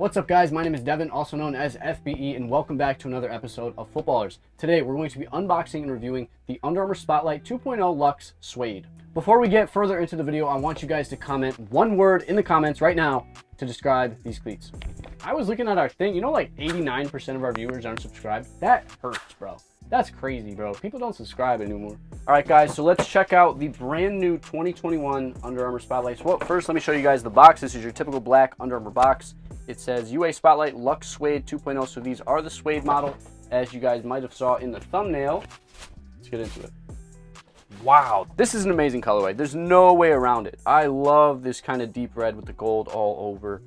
What's up guys, my name is Devin, also known as FBE, and welcome back to another episode of Footballrs. Today we're going to be unboxing and reviewing the Under Armour Spotlight 2.0 Lux Suede. Before we get further into the video, I want you guys to comment one word in the comments right now to describe these cleats. I was looking at our thing, you know, like 89% of our viewers aren't subscribed. That hurts, bro. That's crazy, bro. People don't subscribe anymore. All right, guys, so let's check out the brand new 2021 Under Armour Spotlights. Well, first, let me show you guys the box. This is your typical black Under Armour box. It says UA Spotlight Lux Suede 2.0. So these are the suede model, as you guys might have saw in the thumbnail. Let's get into it. Wow, this is an amazing colorway. There's no way around it. I love this kind of deep red with the gold all over.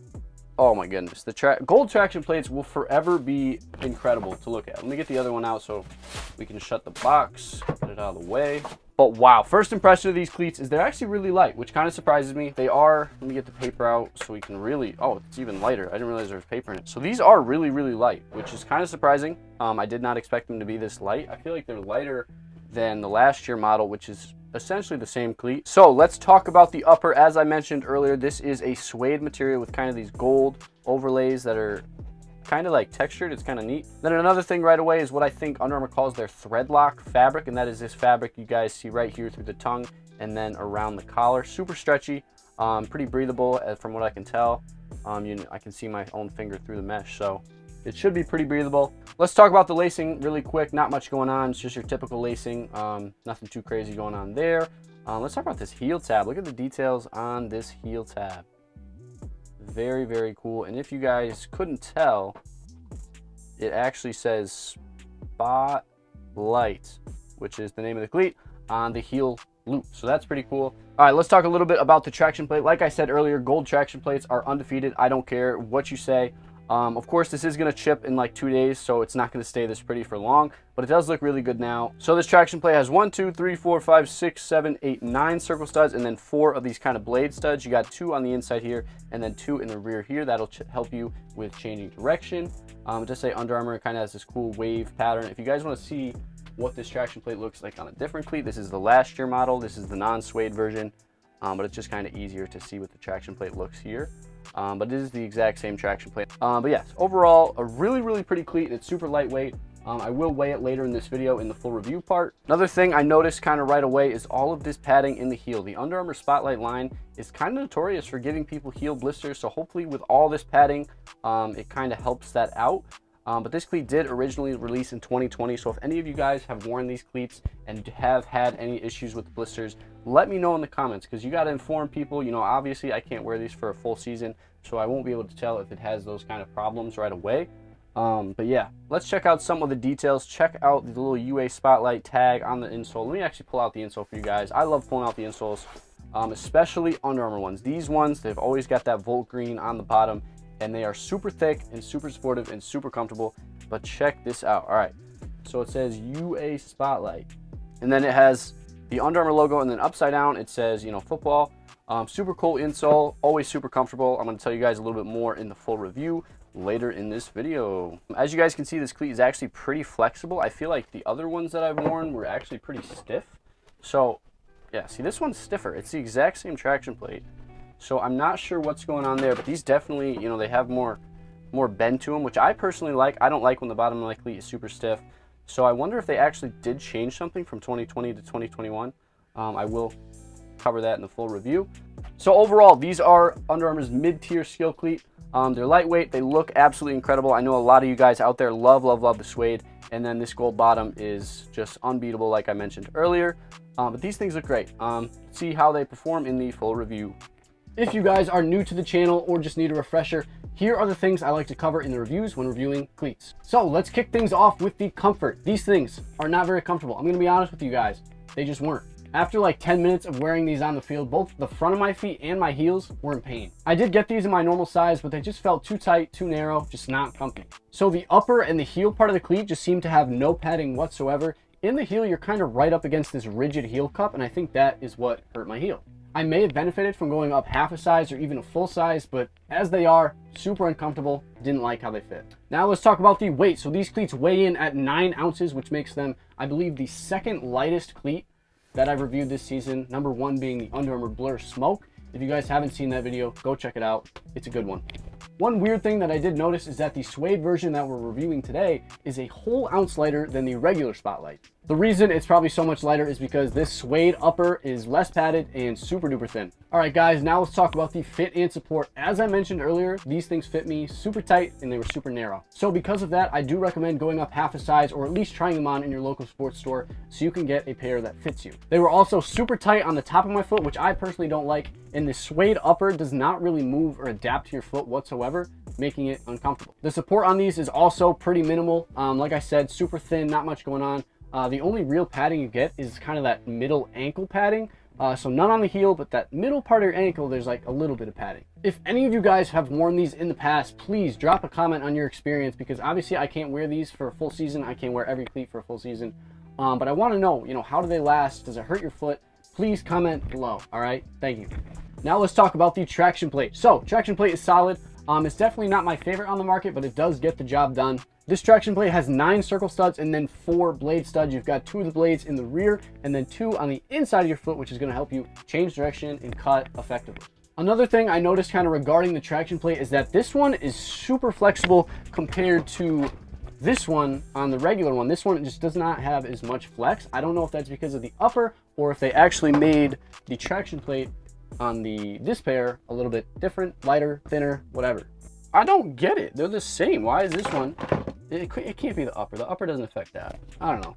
Oh my goodness, the gold traction plates will forever be incredible to look at. Let me get the other one out so we can shut the box, get it out of the way. But wow, first impression of these cleats is they're actually really light, which kind of surprises me. They are, let me get the paper out so we can really, oh, it's even lighter. I didn't realize there was paper in it. So these are really, really light, which is kind of surprising. I did not expect them to be this light. I feel like they're lighter than the last year model, which is essentially the same cleat. So let's talk about the upper. As I mentioned earlier, this is a suede material with kind of these gold overlays that are kind of like textured. It's kind of neat. Then another thing right away is what I think Under Armour calls their thread lock fabric, and that is this fabric you guys see right here through the tongue and then around the collar. Super stretchy, pretty breathable from what I can tell. I can see my own finger through the mesh, so it should be pretty breathable. Let's talk about the lacing really quick. Not much going on. It's just your typical lacing. Nothing too crazy going on there. Let's talk about this heel tab. Look at the details on this heel tab. Very, very cool. And if you guys couldn't tell, it actually says Spotlight, which is the name of the cleat, on the heel loop. So that's pretty cool. All right, let's talk a little bit about the traction plate. Like I said earlier, gold traction plates are undefeated. I don't care what you say. Of course, this is going to chip in like 2 days, so it's not going to stay this pretty for long, but it does look really good now. So this traction plate has 1, 2, 3, 4, 5, 6, 7, 8, 9 circle studs, and then 4 of these kind of blade studs. You got 2 on the inside here, and then 2 in the rear here. That'll help you with changing direction. Just say Under Armour kind of has this cool wave pattern. If you guys want to see what this traction plate looks like on a different cleat, this is the last year model. This is the non-suede version, but it's just kind of easier to see what the traction plate looks here. But it is the exact same traction plate. But yes, overall, a really, really pretty cleat. It's super lightweight. I will weigh it later in this video in the full review part. Another thing I noticed kind of right away is all of this padding in the heel. The Under Armour Spotlight line is kind of notorious for giving people heel blisters. So hopefully with all this padding, it kind of helps that out. But this cleat did originally release in 2020. So if any of you guys have worn these cleats and have had any issues with blisters, let me know in the comments, because you got to inform people. You know, obviously I can't wear these for a full season, so I won't be able to tell if it has those kind of problems right away. But yeah, let's check out some of the details. Check out the little UA Spotlight tag on the insole. Let me actually pull out the insole for you guys. I love pulling out the insoles, especially Under Armour ones. These ones, they've always got that Volt green on the bottom, and they are super thick and super supportive and super comfortable. But check this out. All right, so it says UA Spotlight, and then it has the Under Armour logo, and then upside down it says, you know, football. Super cool insole, always super comfortable. I'm going to tell you guys a little bit more in the full review later in this video. As you guys can see, this cleat is actually pretty flexible. I feel like the other ones that I've worn were actually pretty stiff. So yeah, see, this one's stiffer. It's the exact same traction plate. So I'm not sure what's going on there, but these definitely, you know, they have more bend to them, which I personally like. I don't like when the bottom of my cleat is super stiff. So I wonder if they actually did change something from 2020 to 2021. I will cover that in the full review. So overall, these are Under Armour's mid-tier skill cleat. They're lightweight. They look absolutely incredible. I know a lot of you guys out there love the suede, and then this gold bottom is just unbeatable, like I mentioned earlier. But these things look great. See how they perform in the full review. If you guys are new to the channel or just need a refresher, here are the things I like to cover in the reviews when reviewing cleats. So let's kick things off with the comfort. These things are not very comfortable. I'm going to be honest with you guys. They just weren't. After like 10 minutes of wearing these on the field, both the front of my feet and my heels were in pain. I did get these in my normal size, but they just felt too tight, too narrow, just not comfy. So the upper and the heel part of the cleat just seem to have no padding whatsoever. In the heel, you're kind of right up against this rigid heel cup, and I think that is what hurt my heel. I may have benefited from going up half a size or even a full size, but as they are, super uncomfortable, didn't like how they fit. Now let's talk about the weight. So these cleats weigh in at 9 ounces, which makes them, I believe, the second lightest cleat that I've reviewed this season. Number 1 being the Under Armour Blur Smoke. If you guys haven't seen that video, go check it out. It's a good one. One weird thing that I did notice is that the suede version that we're reviewing today is a whole ounce lighter than the regular Spotlight. The reason it's probably so much lighter is because this suede upper is less padded and super duper thin. All right, guys, now let's talk about the fit and support. As I mentioned earlier, these things fit me super tight and they were super narrow. So because of that, I do recommend going up half a size or at least trying them on in your local sports store so you can get a pair that fits you. They were also super tight on the top of my foot, which I personally don't like. And the suede upper does not really move or adapt to your foot whatsoever, making it uncomfortable. The support on these is also pretty minimal. Like I said, super thin, not much going on. The only real padding you get is kind of that middle ankle padding. So none on the heel, but that middle part of your ankle, there's like a little bit of padding. If any of you guys have worn these in the past, please drop a comment on your experience, because obviously I can't wear these for a full season. I can't wear every cleat for a full season. But I want to know, how do they last? Does it hurt your foot? Please comment below. All right. Thank you. Now let's talk about the traction plate. So traction plate is solid. It's definitely not my favorite on the market, but it does get the job done. This traction plate has 9 circle studs and then 4 blade studs. You've got 2 of the blades in the rear and then 2 on the inside of your foot, which is going to help you change direction and cut effectively. Another thing I noticed kind of regarding the traction plate is that this one is super flexible compared to this one on the regular one. This one just does not have as much flex. I don't know if that's because of the upper or if they actually made the traction plate on this pair a little bit different, lighter, thinner, whatever. I don't get it. They're the same. Why is this one? It can't be the upper. The upper doesn't affect that. I don't know.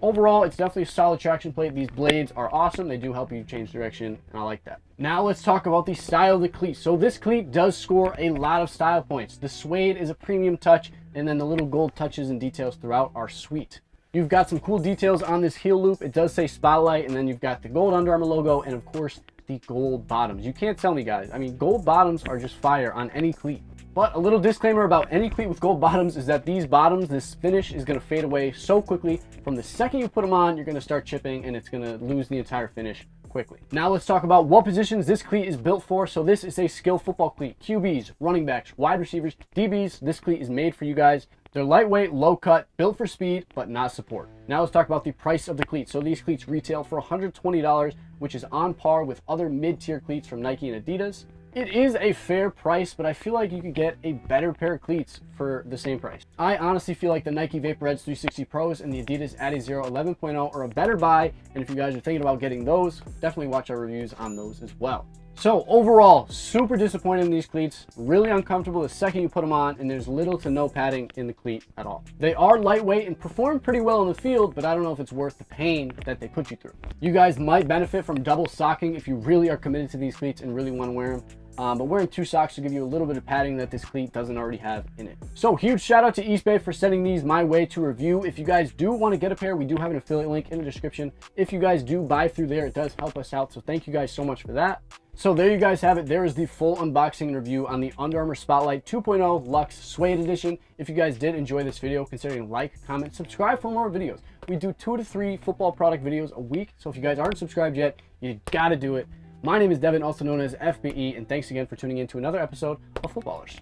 Overall, it's definitely a solid traction plate. These blades are awesome. They do help you change direction, and I like that. Now let's talk about the style of the cleat. So this cleat does score a lot of style points. The suede is a premium touch, and then the little gold touches and details throughout are sweet. You've got some cool details on this heel loop. It does say Spotlight, and then you've got the gold Under Armour logo, and of course, the gold bottoms. You can't tell me, guys. I mean, gold bottoms are just fire on any cleat. But a little disclaimer about any cleat with gold bottoms is that these bottoms, this finish is going to fade away so quickly. From the second you put them on, you're going to start chipping and it's going to lose the entire finish quickly. Now let's talk about what positions this cleat is built for. So this is a skill football cleat. QBs, running backs, wide receivers, DBs. This cleat is made for you guys. They're lightweight, low cut, built for speed, but not support. Now let's talk about the price of the cleats. So these cleats retail for $120, which is on par with other mid-tier cleats from Nike and Adidas. It is a fair price, but I feel like you could get a better pair of cleats for the same price. I honestly feel like the Nike VaporEdge 360 Pros and the Adidas Adizero 11.0 are a better buy, and if you guys are thinking about getting those, definitely watch our reviews on those as well. So overall, super disappointed in these cleats. Really uncomfortable the second you put them on, and there's little to no padding in the cleat at all. They are lightweight and perform pretty well in the field, but I don't know if it's worth the pain that they put you through. You guys might benefit from double socking if you really are committed to these cleats and really want to wear them. But wearing 2 socks to give you a little bit of padding that this cleat doesn't already have in it. So huge shout out to Eastbay for sending these my way to review. If you guys do want to get a pair, we do have an affiliate link in the description. If you guys do buy through there, it does help us out. So thank you guys so much for that. So there you guys have it. There is the full unboxing and review on the Under Armour Spotlight 2.0 Lux Suede Edition. If you guys did enjoy this video, consider like, comment, subscribe for more videos. We do 2 to 3 football product videos a week. So if you guys aren't subscribed yet, you gotta do it. My name is Devin, also known as FBE, and thanks again for tuning in to another episode of Footballrs.